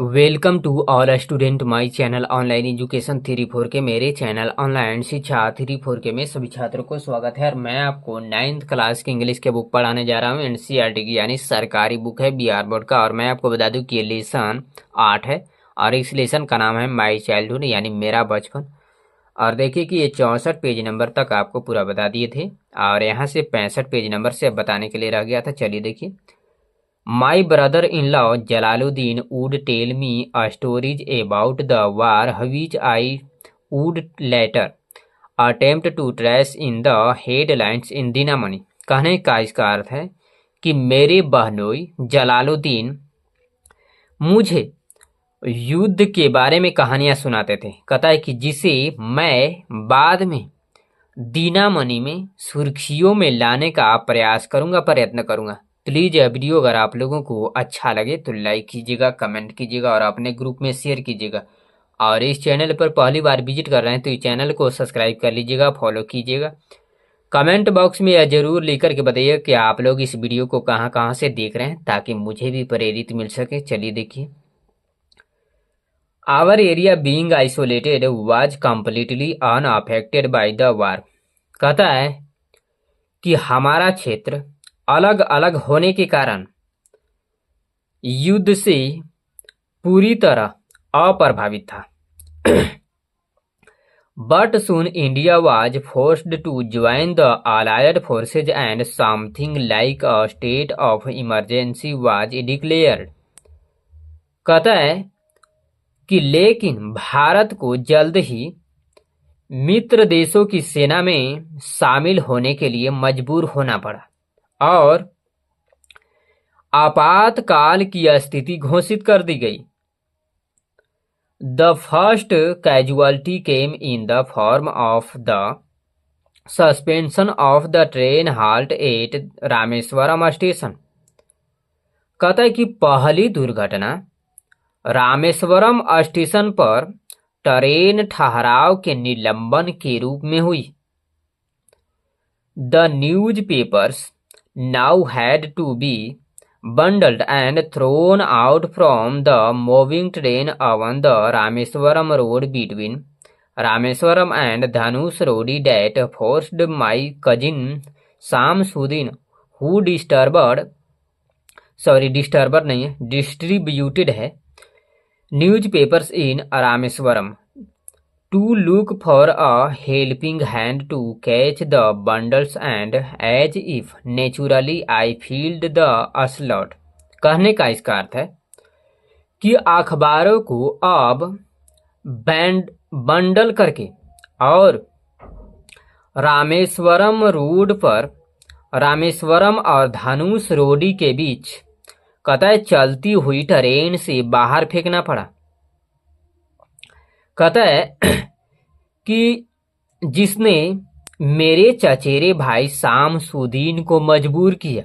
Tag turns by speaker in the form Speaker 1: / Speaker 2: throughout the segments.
Speaker 1: Welcome to all student my channel online education 3-4 के मेरे channel online शिक्षा 3-4 के में सभी छात्रों को स्वागत है। और मैं आपको 9th क्लास की इंग्लिश के बुक पढ़ाने जा रहा हूँ। एनसीईआरटी की यानी सरकारी बुक है बिहार बोर्ड का। और मैं आपको बता दूं कि ये लेसन 8 है और इस लेसन का नाम है माई चाइल्डहुड यानी मेरा बचपन। और देखिए कि ये 64 पेज नंबर तक आपको पूरा बता दिए थे और यहाँ से 65 पेज नंबर से बताने के लिए रह गया था। चलिए देखिए। My brother-in-law Jalaluddin would tell me stories about the war which I would later attempt to trace in the headlines in Dinamani। कहने का इसका अर्थ है कि मेरे बहनोई जलालुद्दीन मुझे युद्ध के बारे में कहानियां सुनाते थे। कहता है कि जिसे मैं बाद में दीनामणि में सुर्खियों में लाने का प्रयास करूंगा, प्रयत्न करूंगा। प्लीज यह वीडियो अगर आप लोगों को अच्छा लगे तो लाइक कीजिएगा, कमेंट कीजिएगा और अपने ग्रुप में शेयर कीजिएगा। और इस चैनल पर पहली बार विजिट कर रहे हैं तो इस चैनल को सब्सक्राइब कर लीजिएगा, फॉलो कीजिएगा। कमेंट बॉक्स में यह जरूर लिख करके बताइए कि आप लोग इस वीडियो को कहाँ कहाँ से देख रहे हैं ताकि मुझे भी प्रेरित मिल सके। चलिए देखिए। Our area being isolated was completely unaffected by the war. कहता है कि हमारा क्षेत्र अलग अलग होने के कारण युद्ध से पूरी तरह अप्रभावित था। But soon India was forced to join the allied forces and something like a state of emergency was declared. कहता है कि लेकिन भारत को जल्द ही मित्र देशों की सेना में शामिल होने के लिए मजबूर होना पड़ा और आपातकाल की स्थिति घोषित कर दी गई। The first casualty came in the form of the suspension of the train halt at Rameswaram station. कहता है कि पहली दुर्घटना रामेश्वरम स्टेशन पर ट्रेन ठहराव के निलंबन के रूप में हुई। The newspapers now had to be bundled and thrown out from the moving train on the Rameswaram road between Rameswaram and Dhanush Road that forced my cousin Shamsuddin, who distributed है newspapers in Rameswaram, to look for a helping hand to catch the bundles and as if naturally I filled the slot। कहने का इसका अर्थ है कि अखबारों को अब bundle करके और रामेश्वरम रोड पर रामेश्वरम और धनुष रोडी के बीच कहता चलती हुई ट्रेन से बाहर फेंकना पड़ा। कहता है कि जिसने मेरे चचेरे भाई शामसुद्दीन को मजबूर किया।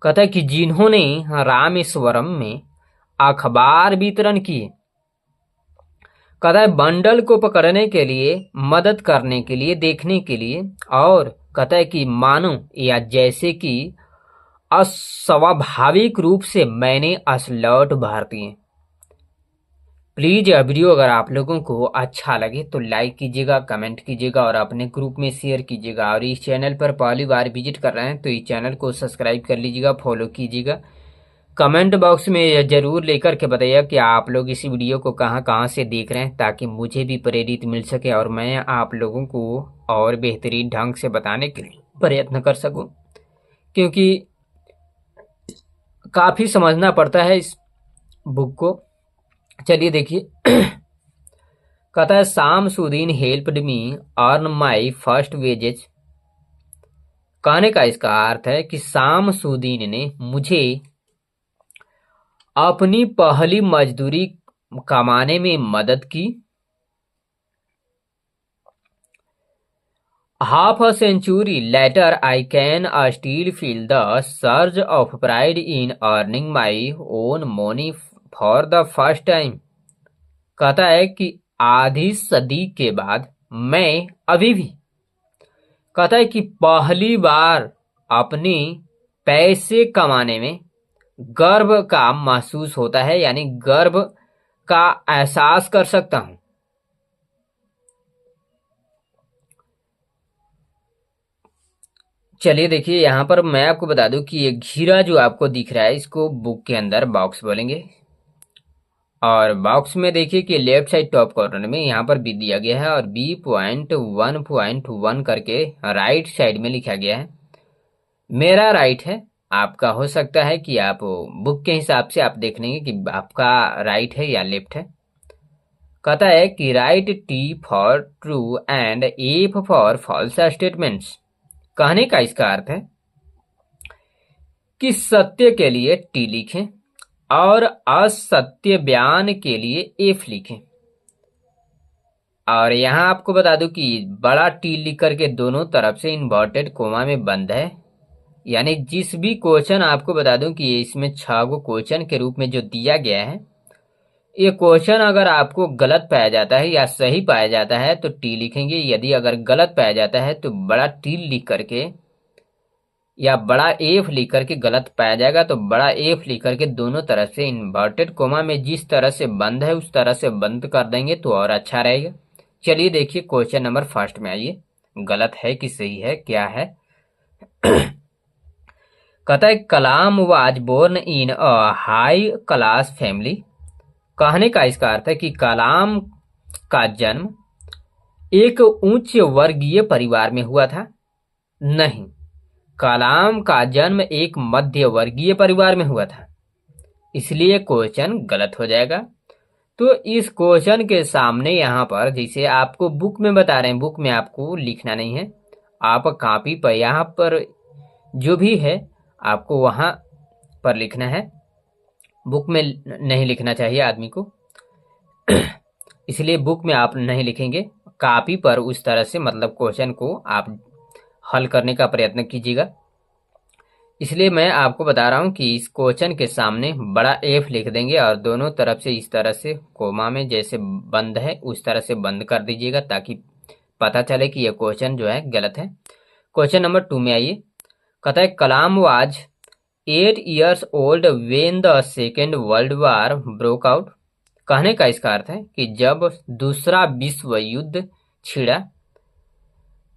Speaker 1: कहता है कि जिन्होंने रामेश्वरम में अखबार वितरण किए। कहता है बंडल को पकड़ने के लिए, मदद करने के लिए, देखने के लिए। और कहता है कि मानो या जैसे कि अस्वाभाविक रूप से मैंने स्लॉट भर दिए। प्लीज यह वीडियो अगर आप लोगों को अच्छा लगे तो लाइक कीजिएगा, कमेंट कीजिएगा और अपने ग्रुप में शेयर कीजिएगा। और इस चैनल पर पहली बार विजिट कर रहे हैं तो इस चैनल को सब्सक्राइब कर लीजिएगा, फॉलो कीजिएगा। कमेंट बॉक्स में जरूर लेकर के बताइए कि आप लोग इस वीडियो को कहां कहां से देख रहे हैं ताकि मुझे भी प्रेरित मिल सके और मैं आप लोगों को और बेहतरीन ढंग से बताने के लिए प्रयत्न कर सकूं, क्योंकि काफ़ी समझना पड़ता है इस बुक को। चलिए देखिए। कहता है Shamsuddin helped me earn my first wages. कहने का इसका अर्थ है कि शामसुद्दीन ने मुझे अपनी पहली मजदूरी कमाने में मदद की। Half a century later I can still feel the surge of pride in earning my own money for the first time. कहता है कि आधी सदी के बाद मैं अभी भी, कहता है कि पहली बार अपने पैसे कमाने में गर्व का महसूस होता है, यानी गर्व का एहसास कर सकता हूं। चलिए देखिए, यहां पर मैं आपको बता दूं कि ये घिरा जो आपको दिख रहा है, इसको बुक के अंदर बॉक्स बोलेंगे। और बॉक्स में देखिए कि लेफ्ट साइड टॉप कॉर्नर में यहाँ पर बी दिया गया है और B.1.1 करके राइट साइड में लिखा गया है। मेरा राइट है, आपका हो सकता है कि आप बुक के हिसाब से आप देख लेंगे कि आपका राइट है या लेफ्ट है। कहता है कि write T for true and F for false statements. कहने का इसका अर्थ है कि सत्य के लिए टी लिखें और असत्य बयान के लिए एफ लिखें। और यहां आपको बता दूं कि बड़ा टी लिख करके दोनों तरफ से इन्वर्टेड कोमा में बंद है। यानी जिस भी क्वेश्चन आपको बता दूं कि इसमें 6 गो क्वेश्चन के रूप में जो दिया गया है, ये क्वेश्चन अगर आपको गलत पाया जाता है या सही पाया जाता है तो टी लिखेंगे। यदि अगर गलत पाया जाता है तो बड़ा टी लिख करके या बड़ा एफ लिख करके गलत पाया जाएगा तो बड़ा एफ लिख करके दोनों तरफ से इन्वर्टेड कोमा में जिस तरह से बंद है उस तरह से बंद कर देंगे तो और अच्छा रहेगा। चलिए देखिए क्वेश्चन नंबर फर्स्ट में आइए, गलत है कि सही है, क्या है। कहता है Kalam was born in a high class family. कहने का इसका अर्थ है कि कलाम का जन्म एक उच्च वर्गीय परिवार में हुआ था। नहीं, कलाम का जन्म एक मध्य वर्गीय परिवार में हुआ था, इसलिए क्वेश्चन गलत हो जाएगा। तो इस क्वेश्चन के सामने यहाँ पर जैसे आपको बुक में बता रहे हैं, बुक में आपको लिखना नहीं है, आप कॉपी पर यहाँ पर जो भी है आपको वहाँ पर लिखना है, बुक में नहीं लिखना चाहिए आदमी को। इसलिए बुक में आप नहीं लिखेंगे, कॉपी पर उस तरह से मतलब क्वेश्चन को आप हल करने का प्रयत्न कीजिएगा। इसलिए मैं आपको बता रहा हूं कि इस क्वेश्चन के सामने बड़ा एफ लिख देंगे और दोनों तरफ से इस तरह से कोमा में जैसे बंद है उस तरह से बंद कर दीजिएगा ताकि पता चले कि यह क्वेश्चन जो है गलत है। क्वेश्चन नंबर 2 में आइए। कहता है Kalam was 8 years old when the second world war broke out. कहने का इसका अर्थ है कि जब दूसरा विश्व युद्ध छिड़ा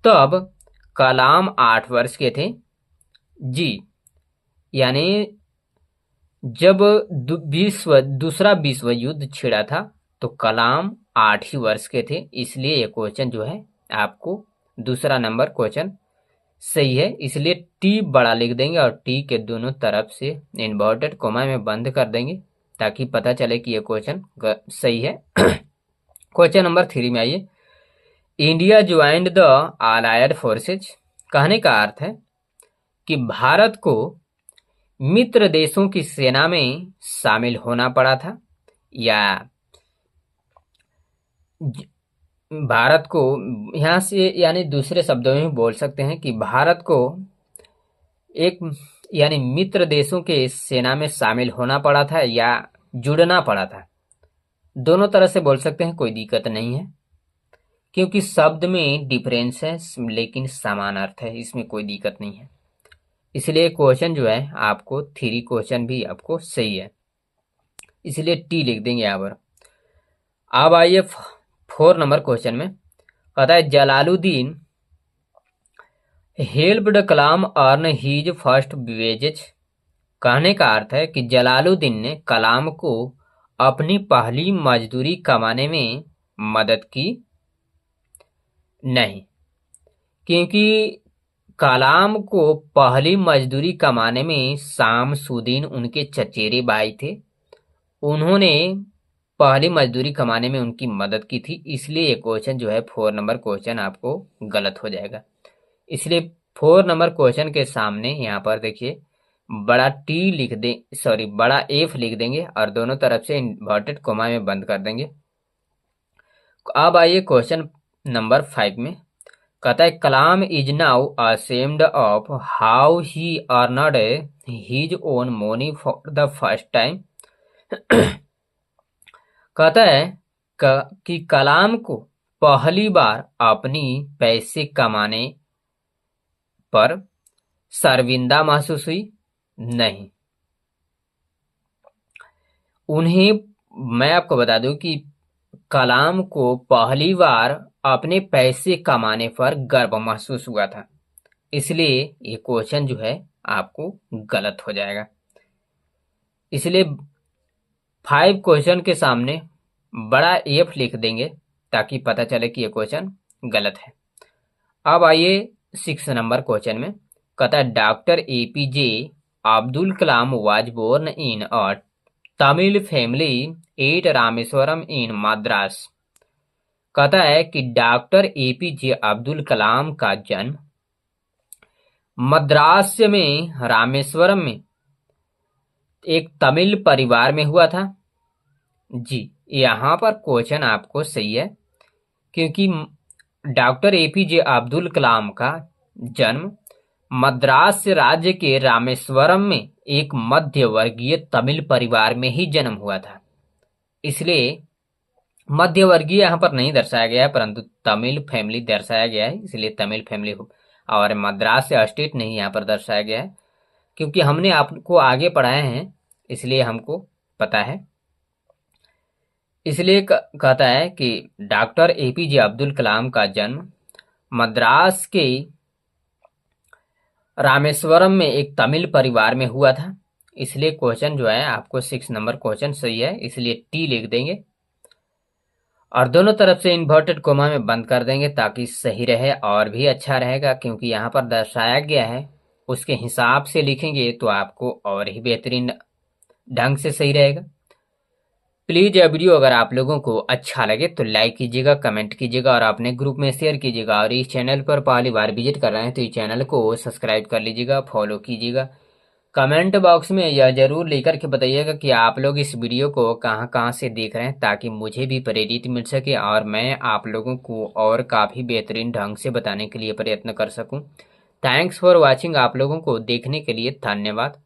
Speaker 1: तब कलाम 8 वर्ष के थे। जी, यानी जब दूसरा विश्व युद्ध छिड़ा था तो कलाम 8 ही वर्ष के थे, इसलिए ये क्वेश्चन जो है आपको दूसरा नंबर क्वेश्चन सही है। इसलिए टी बड़ा लिख देंगे और टी के दोनों तरफ से इन्वर्टेड कोमा में बंद कर देंगे ताकि पता चले कि ये क्वेश्चन सही है। क्वेश्चन नंबर 3 में आइए। India joined the allied forces. कहने का अर्थ है कि भारत को मित्र देशों की सेना में शामिल होना पड़ा था, या भारत को यहां से यानी दूसरे शब्दों में बोल सकते हैं कि भारत को एक यानी मित्र देशों के सेना में शामिल होना पड़ा था या जुड़ना पड़ा था। दोनों तरह से बोल सकते हैं, कोई दिक्कत नहीं है क्योंकि शब्द में डिफरेंस है लेकिन समान अर्थ है, इसमें कोई दिक्कत नहीं है। इसलिए क्वेश्चन जो है आपको 3 क्वेश्चन भी आपको सही है, इसलिए टी लिख देंगे यहाँ पर। अब आइए 4 नंबर क्वेश्चन में। कहता है जलालुद्दीन हेल्प्ड कलाम अर्न हीज फर्स्ट वेजेज। कहने का अर्थ है कि जलालुद्दीन ने कलाम को अपनी पहली मजदूरी कमाने में मदद की। नहीं, क्योंकि कलाम को पहली मजदूरी कमाने में शामसुद्दीन उनके चचेरे भाई थे, उन्होंने पहली मजदूरी कमाने में उनकी मदद की थी, इसलिए ये क्वेश्चन जो है 4 नंबर क्वेश्चन आपको गलत हो जाएगा। इसलिए 4 नंबर क्वेश्चन के सामने यहाँ पर देखिए बड़ा टी लिख दें, सॉरी बड़ा एफ लिख देंगे और दोनों तरफ से इन्वर्टेड कोमा में बंद कर देंगे। अब आइए क्वेश्चन नंबर 5 में। कहता है Kalam is now ashamed of how he earned his own money for the first time. कहता है कि कलाम को पहली बार अपनी पैसे कमाने पर शर्मिंदा महसूस हुई। नहीं, उन्हें, मैं आपको बता दूं कि कलाम को पहली बार अपने पैसे कमाने पर गर्व महसूस हुआ था। इसलिए ये क्वेश्चन जो है आपको गलत हो जाएगा। इसलिए 5 क्वेश्चन के सामने बड़ा एफ लिख देंगे ताकि पता चले कि ये क्वेश्चन गलत है। अब आइए 6 नंबर क्वेश्चन में। कहता है doctor APJ Abdul Kalam was born in a Tamil family at Rameswaram in Madras. कहता है कि डॉक्टर एपीजे अब्दुल कलाम का जन्म मद्रास में रामेश्वरम में एक तमिल परिवार में हुआ था। जी, यहाँ पर क्वेश्चन आपको सही है, क्योंकि डॉक्टर एपीजे अब्दुल कलाम का जन्म मद्रास राज्य के रामेश्वरम में एक मध्य वर्गीय तमिल परिवार में ही जन्म हुआ था। इसलिए मध्य वर्गीय यहाँ पर नहीं दर्शाया गया है, परंतु तमिल फैमिली दर्शाया गया है, इसलिए तमिल फैमिली और मद्रास से स्टेट नहीं यहाँ पर दर्शाया गया है, क्योंकि हमने आपको आगे पढ़ाए हैं इसलिए हमको पता है। इसलिए कहता है कि डॉक्टर एपीजे अब्दुल कलाम का जन्म मद्रास के रामेश्वरम में एक तमिल परिवार में हुआ था। इसलिए क्वेश्चन जो है आपको 6 नंबर क्वेश्चन सही है, इसलिए टी लिख देंगे और दोनों तरफ से इन्वर्टेड कोमा में बंद कर देंगे ताकि सही रहे और भी अच्छा रहेगा, क्योंकि यहाँ पर दर्शाया गया है उसके हिसाब से लिखेंगे तो आपको और ही बेहतरीन ढंग से सही रहेगा। प्लीज़ यह वीडियो अगर आप लोगों को अच्छा लगे तो लाइक कीजिएगा, कमेंट कीजिएगा और अपने ग्रुप में शेयर कीजिएगा। और इस चैनल पर पहली बार विजिट कर रहे हैं तो इस चैनल को सब्सक्राइब कर लीजिएगा, फॉलो कीजिएगा। कमेंट बॉक्स में यह जरूर लेकर के बताइएगा कि आप लोग इस वीडियो को कहां कहां से देख रहे हैं, ताकि मुझे भी प्रेरित मिल सके और मैं आप लोगों को और काफ़ी बेहतरीन ढंग से बताने के लिए प्रयत्न कर सकूं। Thanks for watching. आप लोगों को देखने के लिए धन्यवाद।